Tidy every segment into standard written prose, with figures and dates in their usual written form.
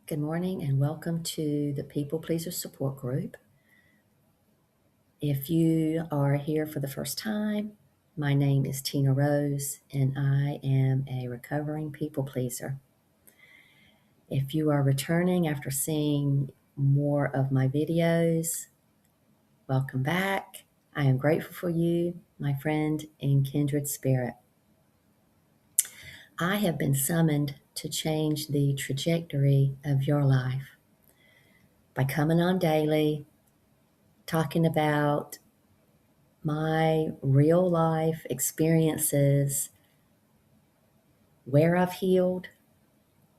Good morning and welcome to the People Pleaser Support Group. If you are here for the first time, my name is Tina Rose and I am a recovering people pleaser. If you are returning after seeing more of my videos, welcome back. I am grateful for you, my friend in kindred spirit. I have been summoned to change the trajectory of your life by coming on daily, talking about my real life experiences, where I've healed,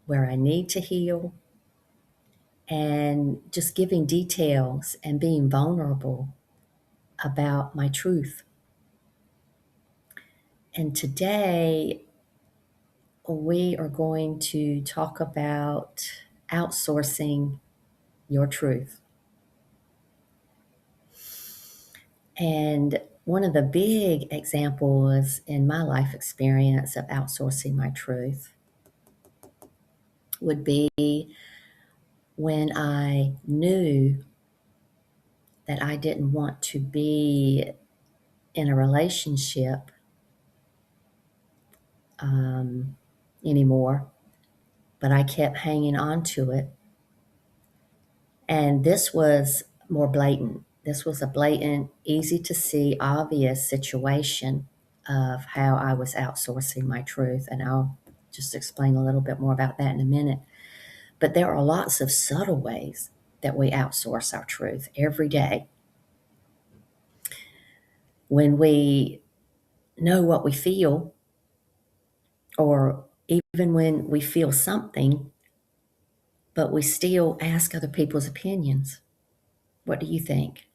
where I need to heal, and just giving details and being vulnerable about my truth. And today we are going to talk about outsourcing your truth. And one of the big examples in my life experience of outsourcing my truth would be when I knew that I didn't want to be in a relationship anymore, but I kept hanging on to it. And this was more blatant. This was a blatant, easy to see, obvious situation of how I was outsourcing my truth. And I'll just explain a little bit more about that in a minute. But there are lots of subtle ways that we outsource our truth every day. When we know what we feel, or even when we feel something, but we still ask other people's opinions. What do you think?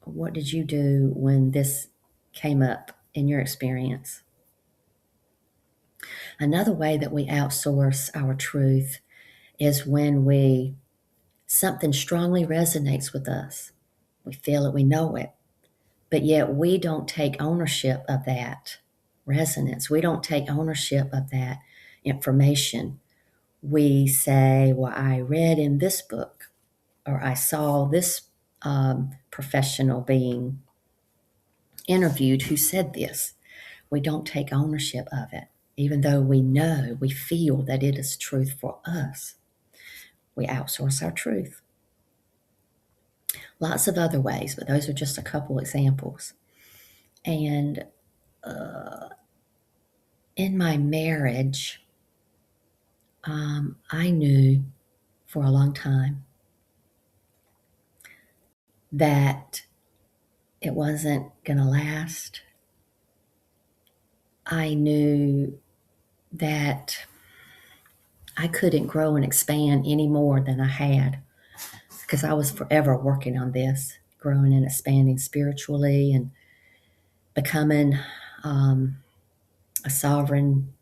What did you do when this came up in your experience? Another way that we outsource our truth is when something strongly resonates with us. We feel it, we know it, but yet we don't take ownership of that resonance. We don't take ownership of that information. We say, well, I read in this book, or I saw this professional being interviewed who said this. We don't take ownership of it, even though we know, we feel that it is truth for us. We outsource our truth. Lots of other ways, but those are just a couple examples. And in my marriage, I knew for a long time that it wasn't going to last. I knew that I couldn't grow and expand any more than I had because I was forever working on this, growing and expanding spiritually and becoming a sovereign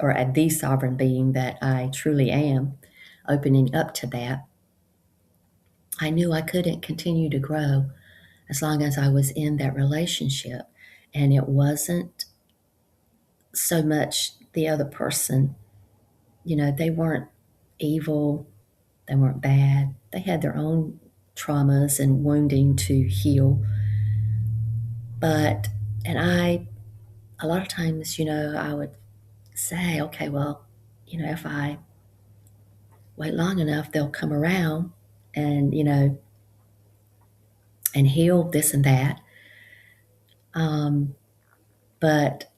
or the sovereign being that I truly am, opening up to that. I knew I couldn't continue to grow as long as I was in that relationship. And it wasn't so much the other person. They weren't evil, they weren't bad. They had their own traumas and wounding to heal. And a lot of times, I would say, okay, well, if I wait long enough, they'll come around and, and heal this and that. But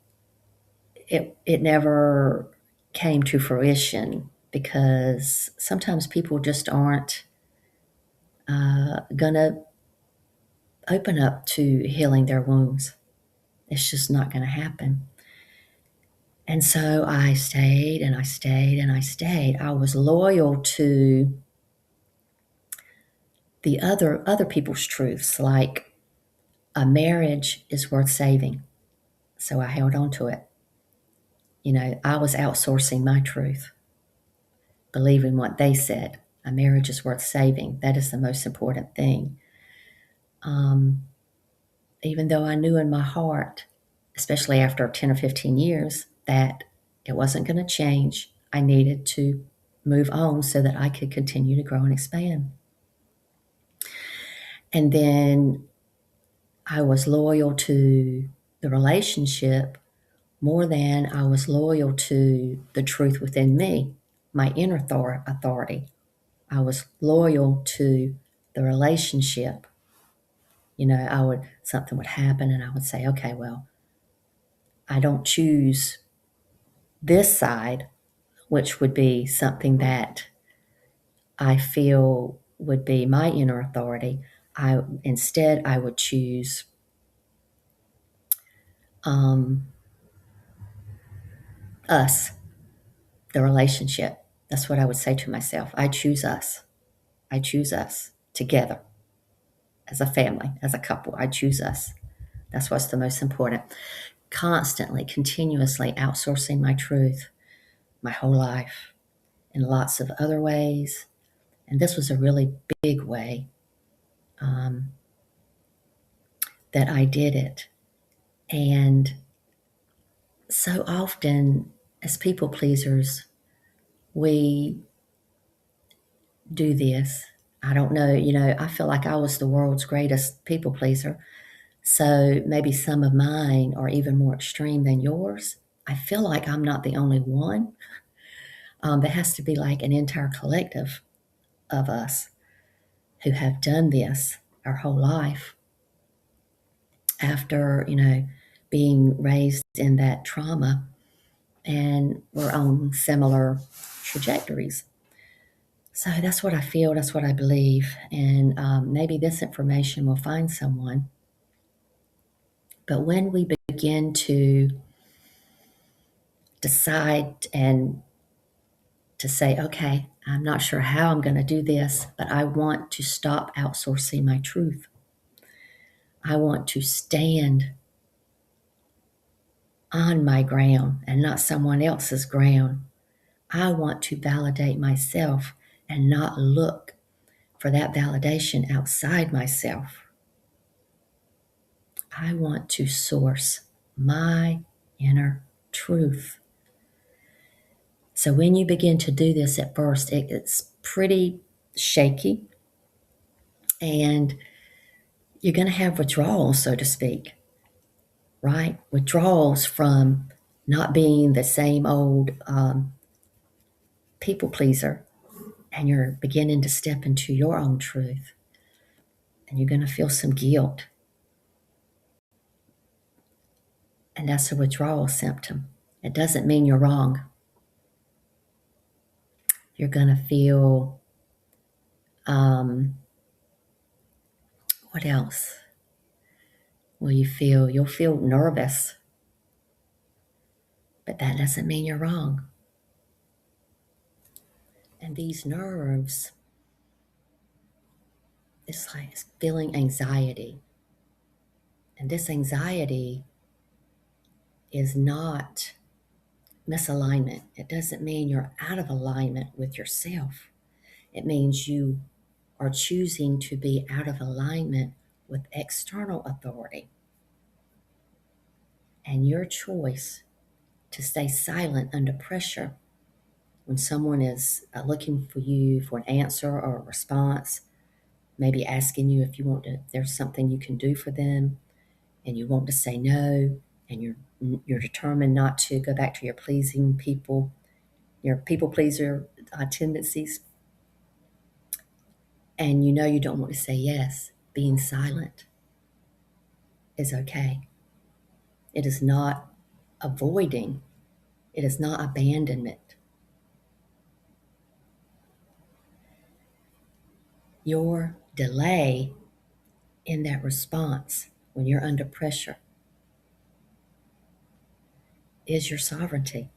it never came to fruition because sometimes people just aren't going to open up to healing their wounds. It's just not going to happen. And so I stayed and I stayed and I stayed. I was loyal to the other people's truths, like a marriage is worth saving. So I held on to it. I was outsourcing my truth, believing what they said. A marriage is worth saving. That is the most important thing. Even though I knew in my heart, especially after 10 or 15 years, that it wasn't going to change, I needed to move on so that I could continue to grow and expand. And then I was loyal to the relationship more than I was loyal to the truth within me, my inner authority. I was loyal to the relationship. Something would happen and I would say, okay, well, I don't choose this side, which would be something that I feel would be my inner authority. I would choose um, us, the relationship. That's what I would say to myself. I choose us. I choose us together as a family, as a couple. I choose us. That's what's the most important. Constantly, continuously outsourcing my truth my whole life in lots of other ways. And this was a really big way um, that I did it. And so often, as people pleasers, we do this. I don't know, I feel like I was the world's greatest people pleaser. So maybe some of mine are even more extreme than yours. I feel like I'm not the only one. There has to be like an entire collective of us who have done this our whole life after, being raised in that trauma, and we're on similar trajectories. So that's what I feel, that's what I believe. And maybe this information will find someone. But when we begin to decide and to say, okay, I'm not sure how I'm going to do this, but I want to stop outsourcing my truth. I want to stand on my ground and not someone else's ground. I want to validate myself and not look for that validation outside myself. I want to source my inner truth. So when you begin to do this at first, it's pretty shaky and you're going to have withdrawals, so to speak, right? Withdrawals from not being the same old people pleaser, and you're beginning to step into your own truth, and you're going to feel some guilt. And that's a withdrawal symptom. It doesn't mean you're wrong. You're going to feel, what else will you feel? You'll feel nervous, but that doesn't mean you're wrong. And these nerves, it's like it's feeling anxiety. And this anxiety is not misalignment. It doesn't mean you're out of alignment with yourself. It means you are choosing to be out of alignment with external authority. And your choice to stay silent under pressure when someone is looking for you for an answer or a response, maybe asking you if there's something you can do for them, and you want to say no, and you're determined not to go back to your pleasing people, your people pleaser tendencies, and you don't want to say yes. Being silent is okay. It is not avoiding. It is not abandonment. Your delay in that response when you're under pressure is your sovereignty.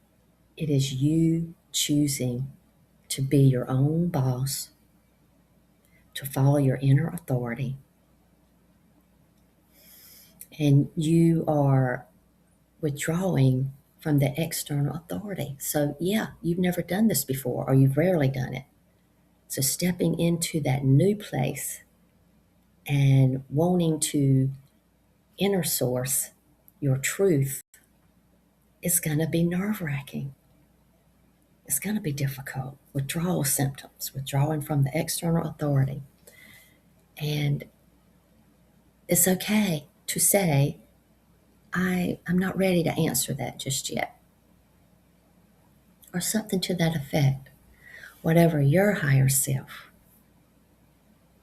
It is you choosing to be your own boss, to follow your inner authority, and you are withdrawing from the external authority. So, yeah, you've never done this before, or you've rarely done it. So, stepping into that new place and wanting to inner source your truth is going to be nerve wracking. It's going to be difficult. Withdrawal symptoms, withdrawing from the external authority. And it's okay to say, I'm not ready to answer that just yet, or something to that effect. Whatever your higher self,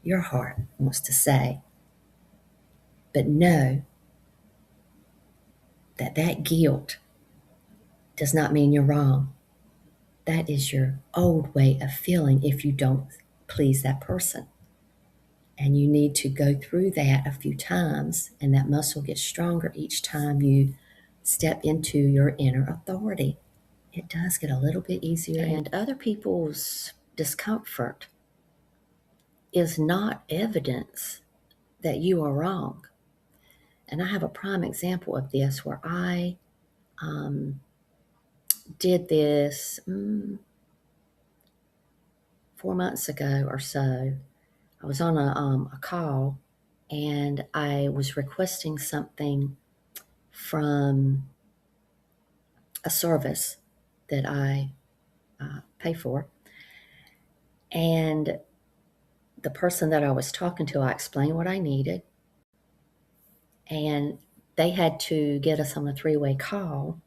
your heart wants to say. But know that that guilt does not mean you're wrong. That is your old way of feeling if you don't please that person. And you need to go through that a few times, and that muscle gets stronger each time you step into your inner authority. It does get a little bit easier. And other people's discomfort is not evidence that you are wrong. And I have a prime example of this where I did this 4 months ago or so. I was on a call, and I was requesting something from a service that I pay for. And the person that I was talking to, I explained what I needed. And they had to get us on a three-way call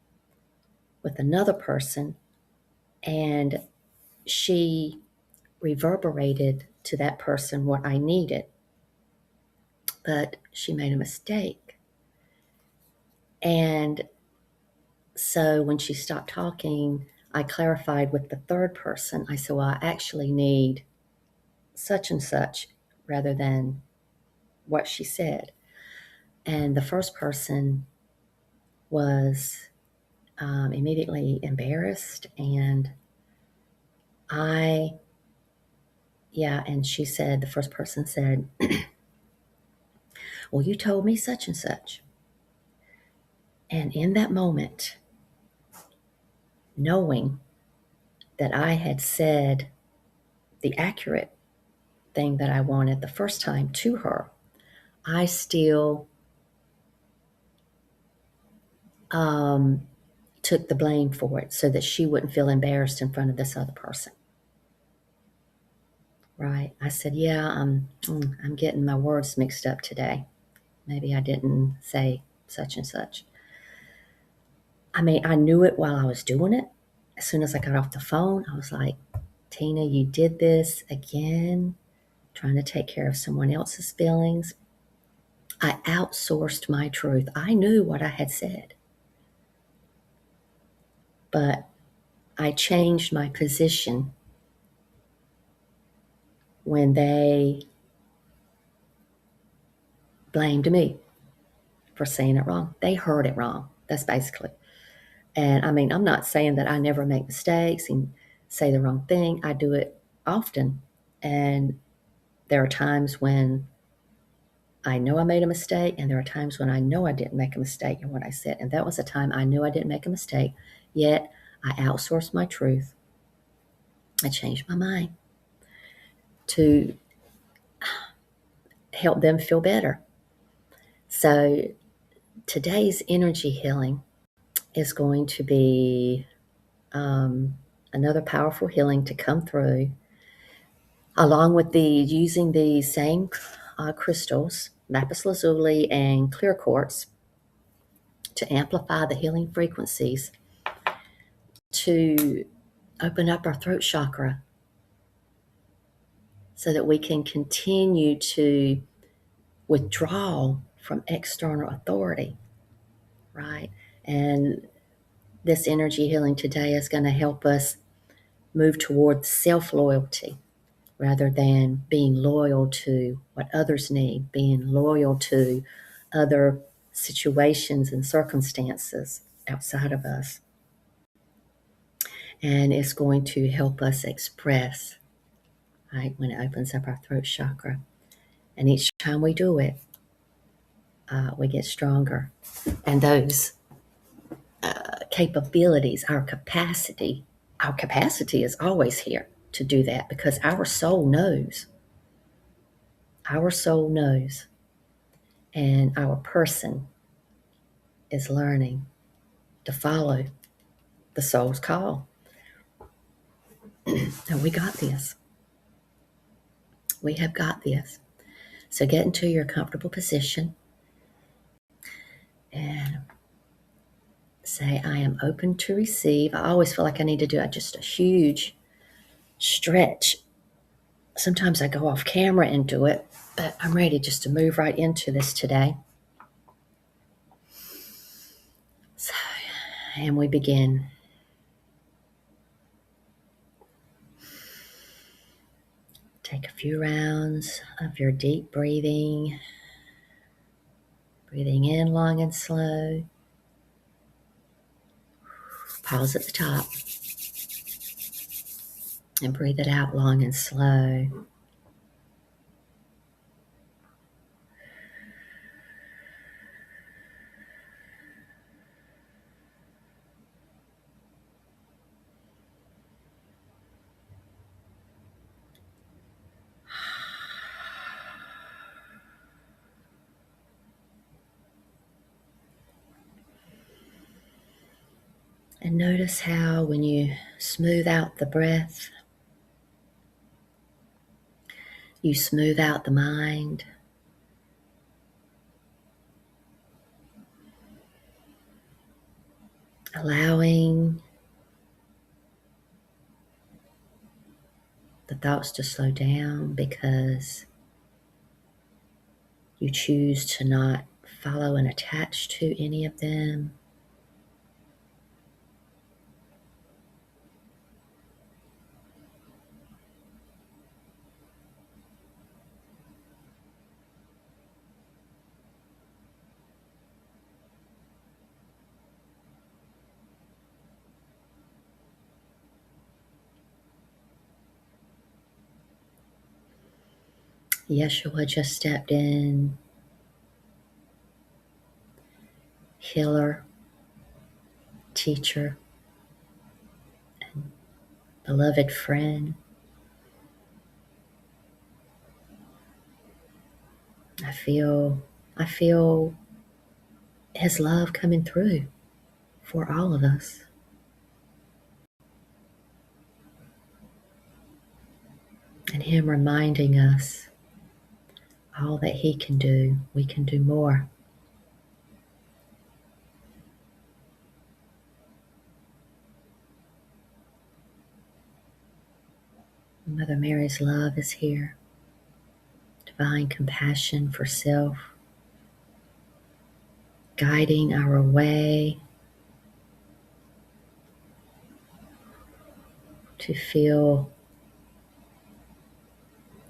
with another person. And she reverberated to that person what I needed. But she made a mistake. And so when she stopped talking, I clarified with the third person. I said, well, I actually need such and such rather than what she said. And the first person was immediately embarrassed. And and she said, the first person said, well, you told me such and such. And in that moment, knowing that I had said the accurate thing that I wanted the first time to her, I still took the blame for it so that she wouldn't feel embarrassed in front of this other person. Right? I said, yeah, I'm getting my words mixed up today. Maybe I didn't say such and such. I mean, I knew it while I was doing it. As soon as I got off the phone, I was like, Tina, you did this again, trying to take care of someone else's feelings. I outsourced my truth. I knew what I had said, but I changed my position when they blamed me for saying it wrong. They heard it wrong. That's basically. And I mean, I'm not saying that I never make mistakes and say the wrong thing. I do it often. And there are times when I know I made a mistake, and there are times when I know I didn't make a mistake in what I said. And that was a time I knew I didn't make a mistake, yet I outsourced my truth. I changed my mind to help them feel better. So today's energy healing is going to be another powerful healing to come through, along with using the same crystals, lapis lazuli and clear quartz, to amplify the healing frequencies, to open up our throat chakra so that we can continue to withdraw from external authority, right? And this energy healing today is going to help us move toward self-loyalty rather than being loyal to what others need, being loyal to other situations and circumstances outside of us. And it's going to help us express, right, when it opens up our throat chakra. And each time we do it, we get stronger. And those capabilities, our capacity is always here to do that, because our soul knows. Our soul knows. And our person is learning to follow the soul's call. And we got this. We have got this. So get into your comfortable position and say, I am open to receive. I always feel like I need to do just a huge stretch. Sometimes I go off camera and do it, but I'm ready just to move right into this today. So, and we begin. Take a few rounds of your deep breathing. Breathing in long and slow. Pause at the top. And breathe it out long and slow. And notice how when you smooth out the breath, you smooth out the mind. Allowing the thoughts to slow down because you choose to not follow and attach to any of them. Yeshua just stepped in, healer, teacher, and beloved friend. I feel his love coming through for all of us. And him reminding us all that he can do, we can do more. Mother Mary's love is here. Divine compassion for self, guiding our way to feel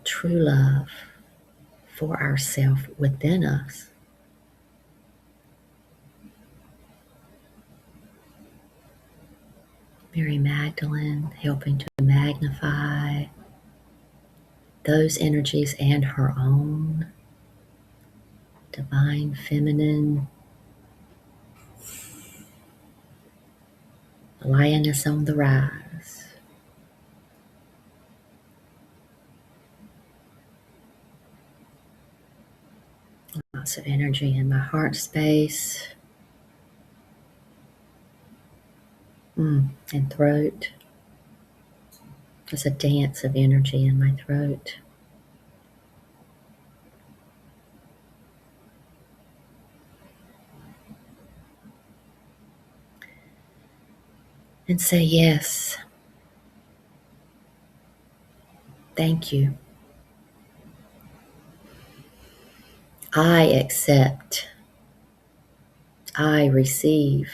true love for ourselves within us. Mary Magdalene helping to magnify those energies and her own. Divine feminine, lioness on the rise. Lots of energy in my heart space and throat. There's a dance of energy in my throat. And say, yes, thank you. I accept. I receive.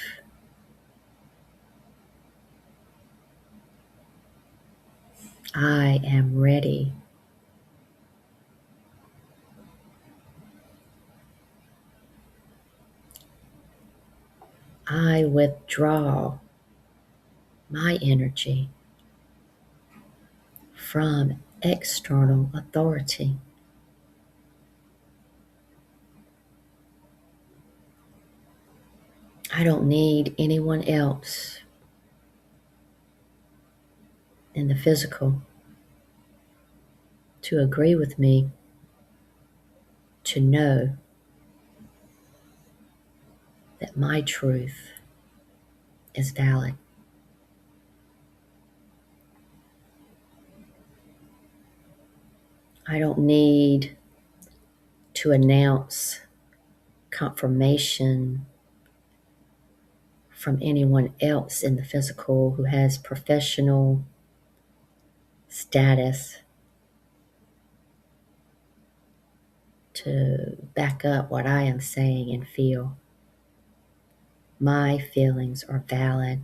I am ready. I withdraw my energy from external authority. I don't need anyone else in the physical to agree with me to know that my truth is valid. I don't need to announce confirmation from anyone else in the physical who has professional status to back up what I am saying and feel. My feelings are valid.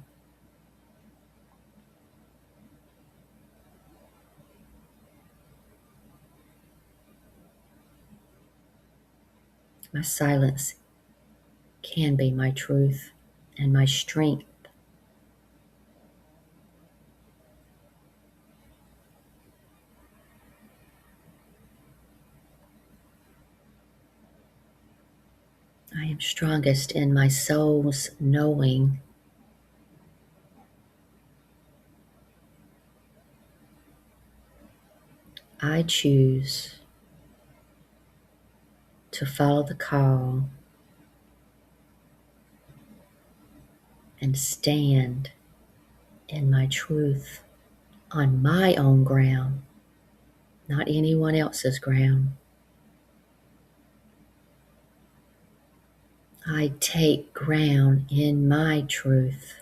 My silence can be my truth and my strength. I am strongest in my soul's knowing. I choose to follow the call and stand in my truth on my own ground, not anyone else's ground. I take ground in my truth.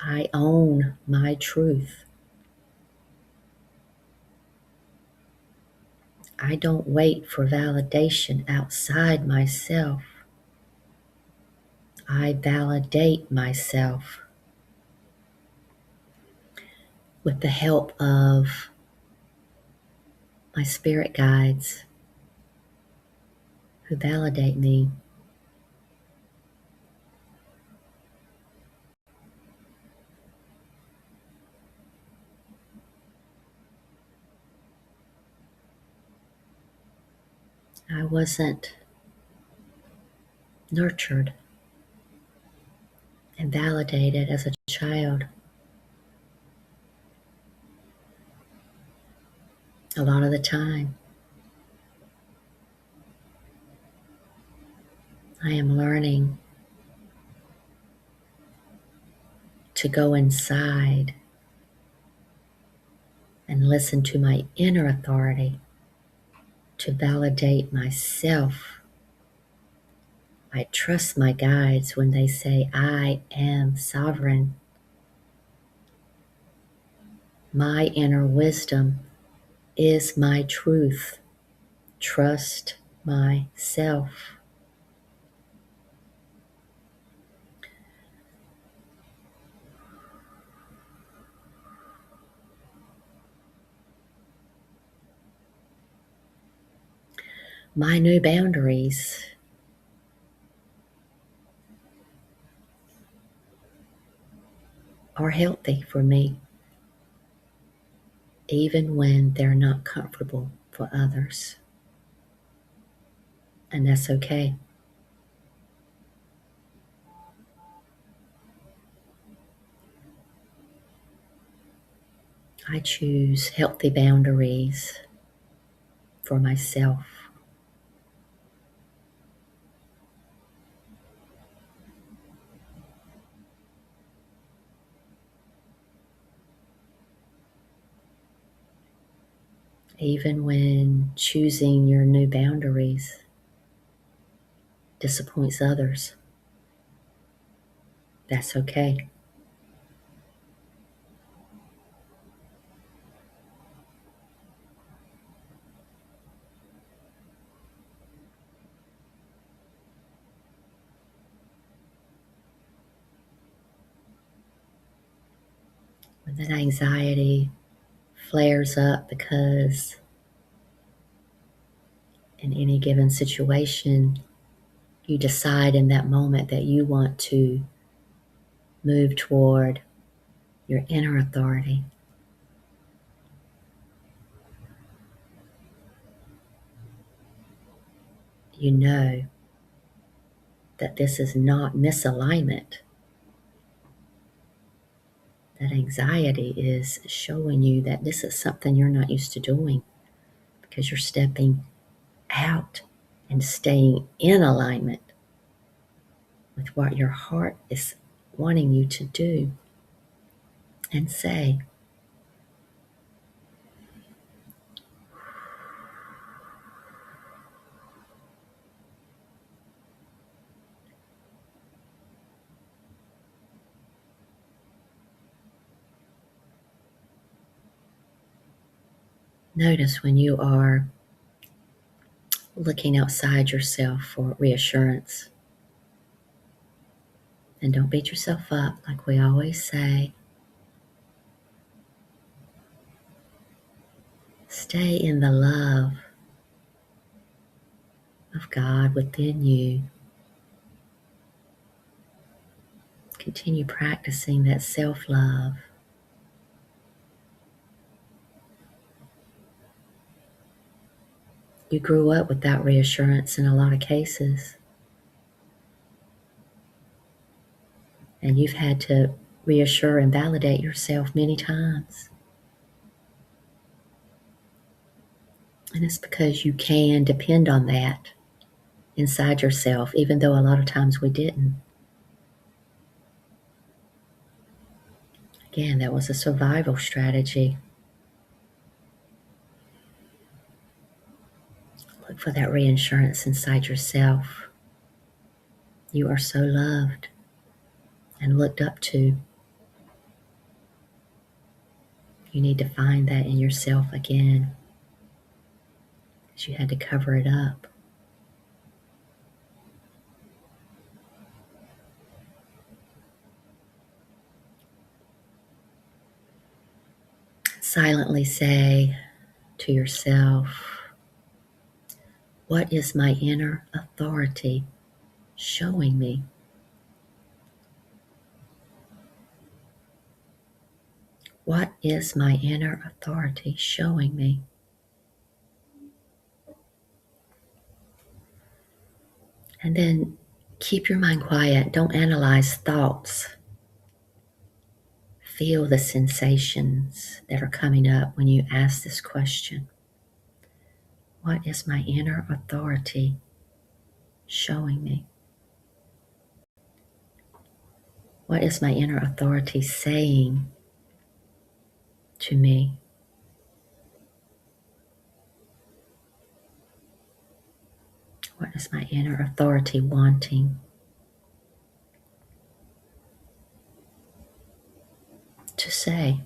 I own my truth. I don't wait for validation outside myself. I validate myself with the help of my spirit guides who validate me. I wasn't nurtured and validated as a child. A lot of the time, I am learning to go inside and listen to my inner authority to validate myself. I trust my guides when they say, I am sovereign. My inner wisdom is my truth. Trust myself. My new boundaries are healthy for me, even when they're not comfortable for others. And that's okay. I choose healthy boundaries for myself. Even when choosing your new boundaries disappoints others, that's okay. When that anxiety flares up because in any given situation, you decide in that moment that you want to move toward your inner authority, you know that this is not misalignment. That anxiety is showing you that this is something you're not used to doing because you're stepping out and staying in alignment with what your heart is wanting you to do and say. Notice when you are looking outside yourself for reassurance. And don't beat yourself up, like we always say. Stay in the love of God within you. Continue practicing that self-love. You grew up without reassurance in a lot of cases, and you've had to reassure and validate yourself many times. And it's because you can depend on that inside yourself, even though a lot of times we didn't. Again, that was a survival strategy. Look for that reassurance inside yourself. You are so loved and looked up to. You need to find that in yourself again, because you had to cover it up. Silently say to yourself, what is my inner authority showing me? What is my inner authority showing me? And then keep your mind quiet. Don't analyze thoughts. Feel the sensations that are coming up when you ask this question. What is my inner authority showing me? What is my inner authority saying to me? What is my inner authority wanting to say?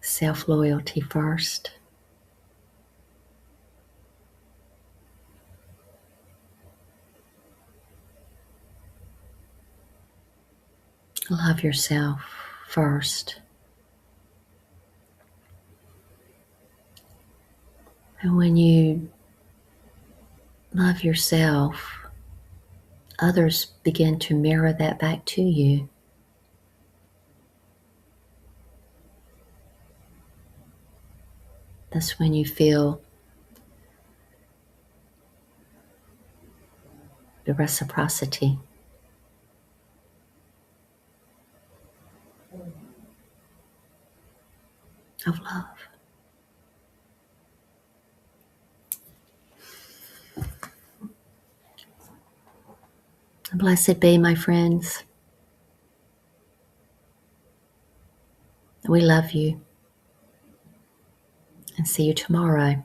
Self-loyalty first. Love yourself first. And when you love yourself, others begin to mirror that back to you. That's when you feel the reciprocity of love. Blessed be, my friends. We love you and see you tomorrow.